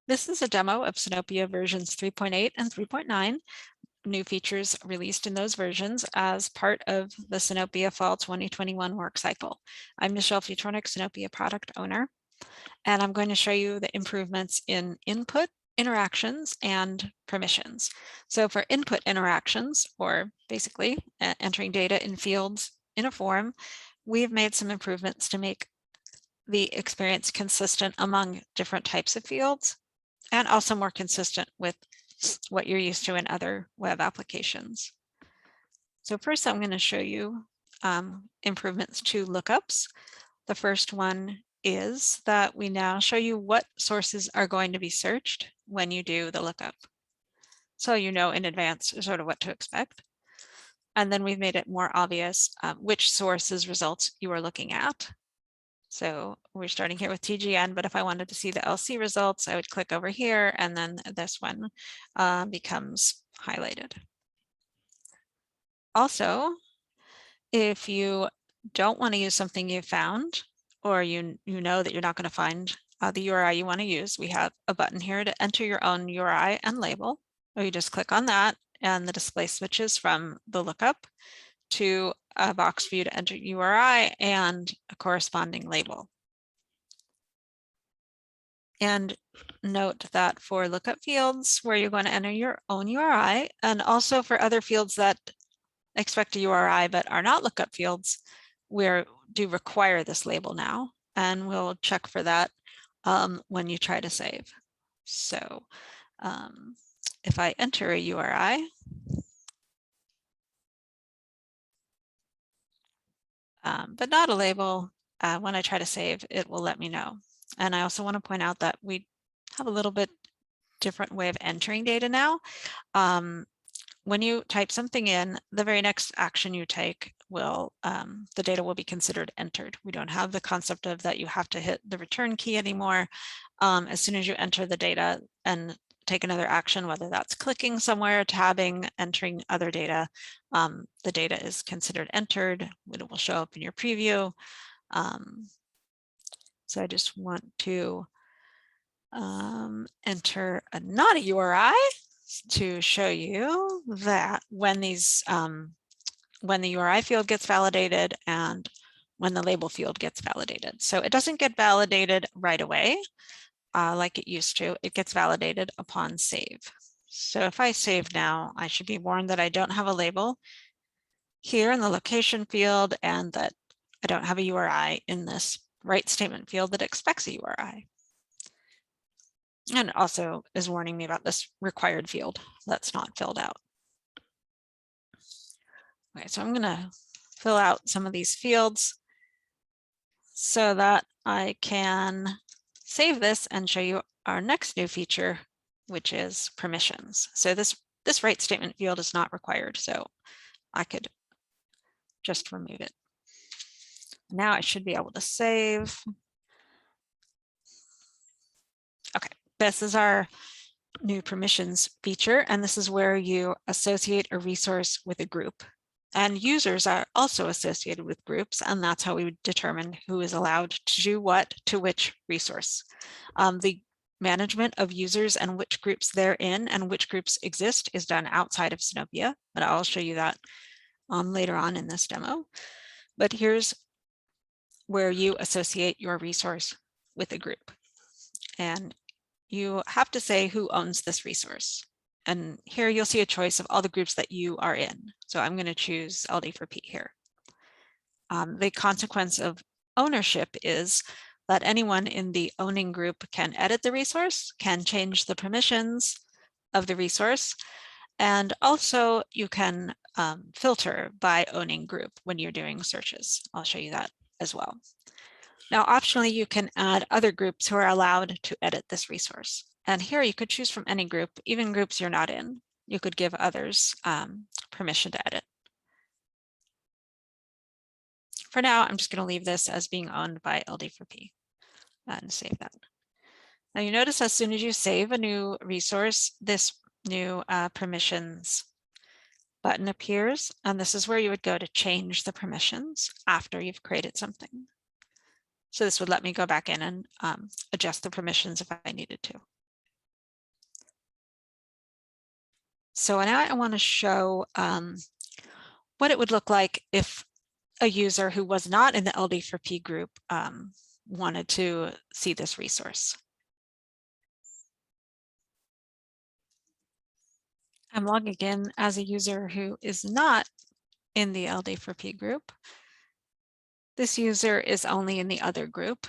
This is a demo of Sinopia versions 3.8 and 3.9, new features released in those versions as part of the Sinopia Fall 2021 work cycle. I'm Michelle Futronic, Sinopia product owner, and I'm going to show you the improvements in input, interactions, and permissions. So for input interactions, or basically entering data in fields in a form, we've made some improvements to make the experience consistent among different types of fields, and also more consistent with what you're used to in other web applications. So first I'm going to show you improvements to lookups. The first one is that we now show you what sources are going to be searched when you do the lookup. So you know in advance sort of what to expect. And then we've made it more obvious which sources results you are looking at. So we're starting here with TGN, but if I wanted to see the LC results, I would click over here and then this one becomes highlighted. Also, if you don't want to use something you found, or you know that you're not going to find the URI you want to use, we have a button here to enter your own URI and label, or you just click on that and the display switches from the lookup to a box for you to enter URI and a corresponding label. And note that for lookup fields where you're going to enter your own URI, and also for other fields that expect a URI but are not lookup fields, we do require this label now, and we'll check for that when you try to save. So if I enter a URI, but not a label, when I try to save, it will let me know. And I also want to point out that we have a little bit different way of entering data now. When you type something in, the very next action you take will, the data will be considered entered. We don't have the concept of that you have to hit the return key anymore. As soon as you enter the data and take another action, whether that's clicking somewhere, tabbing, entering other data, the data is considered entered. It will show up in your preview. So I just want to enter a not a URI to show you that when these when the URI field gets validated and when the label field gets validated. So it doesn't get validated right away like it used to. It gets validated upon save. So if I save now, I should be warned that I don't have a label here in the location field and that I don't have a URI in this write statement field that expects a URI. And it also is warning me about this required field that's not filled out. Okay, so I'm going to fill out some of these fields so that I can save this and show you our next new feature, which is permissions. So this write statement field is not required, so I could just remove it. Now I should be able to save. Okay, this is our new permissions feature, and this is where you associate a resource with a group. And users are also associated with groups, and that's how we would determine who is allowed to do what to which resource. The management of users and which groups they're in and which groups exist is done outside of Sinopia, but I'll show you that later on in this demo. But here's where you associate your resource with a group. And you have to say who owns this resource. And here you'll see a choice of all the groups that you are in. So I'm going to choose LD4P here. The consequence of ownership is that anyone in the owning group can edit the resource, can change the permissions of the resource, and also you can filter by owning group when you're doing searches. I'll show you that as well. Now, optionally, you can add other groups who are allowed to edit this resource. And here you could choose from any group, even groups you're not in. You could give others permission to edit. For now, I'm just going to leave this as being owned by LD4P and save that. Now you notice as soon as you save a new resource, this new permissions button appears, and this is where you would go to change the permissions after you've created something. So this would let me go back in and adjust the permissions if I needed to. So now I want to show what it would look like if a user who was not in the LD4P group wanted to see this resource. I'm logging in as a user who is not in the LD4P group. This user is only in the other group.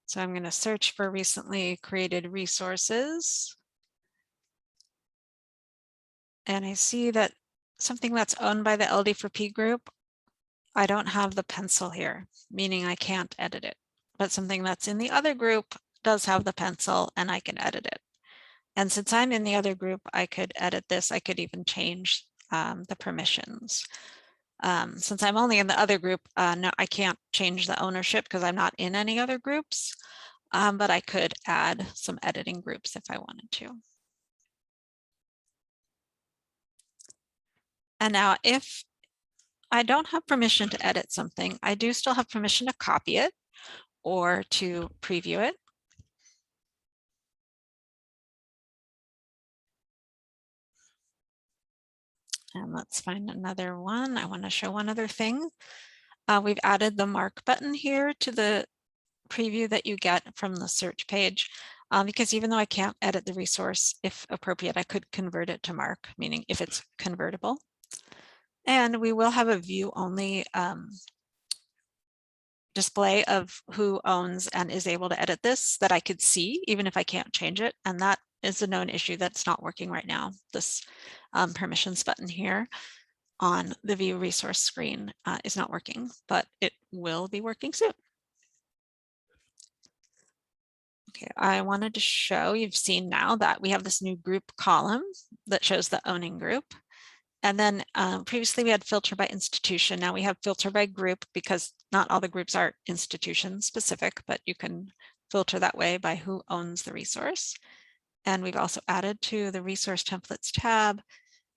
So I'm going to search for recently created resources. And I see that something that's owned by the LD4P group, I don't have the pencil here, meaning I can't edit it. But something that's in the other group does have the pencil and I can edit it. And since I'm in the other group, I could edit this. I could even change the permissions. Since I'm only in the other group, no, I can't change the ownership because I'm not in any other groups, but I could add some editing groups if I wanted to. And now if I don't have permission to edit something, I do still have permission to copy it or to preview it. And let's find another one. I want to show one other thing. We've added the mark button here to the preview that you get from the search page, because even though I can't edit the resource, if appropriate, I could convert it to mark, meaning if it's convertible. And we will have a view only display of who owns and is able to edit this that I could see, even if I can't change it. And that is a known issue that's not working right now. This permissions button here on the view resource screen is not working, but it will be working soon. Okay, I wanted to show, you've seen now that we have this new group column that shows the owning group. And then previously we had filter by institution. Now we have filter by group because not all the groups are institution specific, but you can filter that way by who owns the resource. And we've also added to the resource templates tab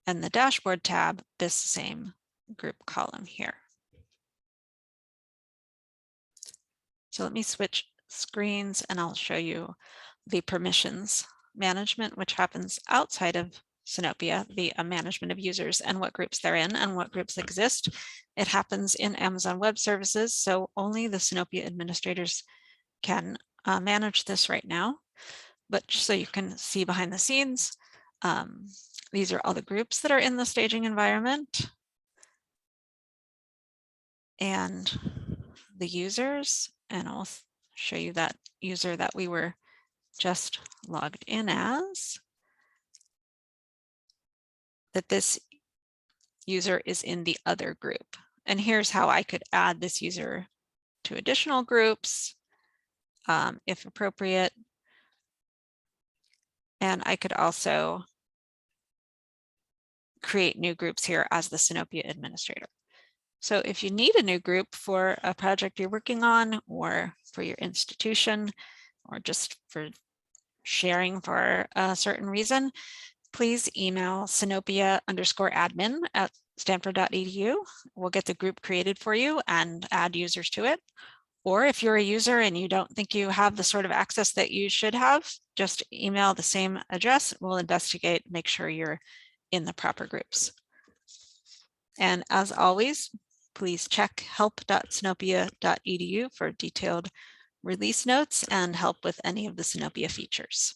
and the dashboard tab this same group column here. So let me switch screens and I'll show you the permissions management, which happens outside of Sinopia, the management of users and what groups they're in and what groups exist. It happens in Amazon Web Services, so only the Sinopia administrators can manage this right now. But just so you can see behind the scenes, these are all the groups that are in the staging environment and the users, and I'll show you that user that we were just logged in as, that this user is in the other group. And here's how I could add this user to additional groups if appropriate. And I could also create new groups here as the Sinopia administrator. So if you need a new group for a project you're working on or for your institution or just for sharing for a certain reason, please email sinopia_admin@stanford.edu. We'll get the group created for you and add users to it. Or if you're a user and you don't think you have the sort of access that you should have, just email the same address. We'll investigate, make sure you're in the proper groups. And as always, please check help.sinopia.edu for detailed release notes and help with any of the Sinopia features.